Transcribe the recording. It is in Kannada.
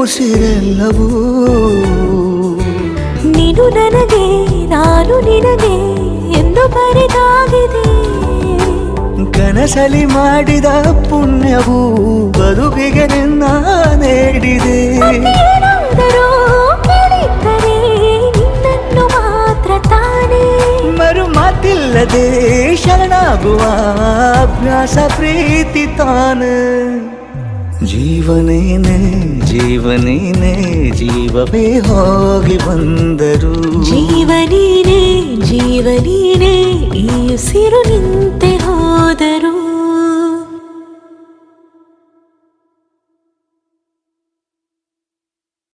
ಉಸಿರೆಲ್ಲವೂ ನೀನು ನನಗೆ ನಾನು ನಿನಗೆ ಎಂದು ಬರೆದಾಗಿದೆ. ಕನಸಲಿ ಮಾಡಿದ ಪುಣ್ಯವು ಬದುಕಿಗೆ ನಿನ್ನ ನೀಡಿದೆ. ಏನಾದರೂ ಕೇಳಿದ್ದರೆ ನಿನ್ನನ್ನು ಮಾತ್ರ ತಾನೇ ಮರು ಮಾತಿಲ್ಲದೆ ಶರಣಾಗುವ ಅಭ್ಯಾಸ ಪ್ರೀತಿ ತಾನೆ. ಜೀವನೇನೆ ಜೀವನೇನೆ ಜೀವವೇ ಹೋಗಿ ಬಂದರು. ಜೀವನೀನೇ ಜೀವನೀನೇ ಈ ಉಸಿರು ನಿಂತೆ ಹೋದರು.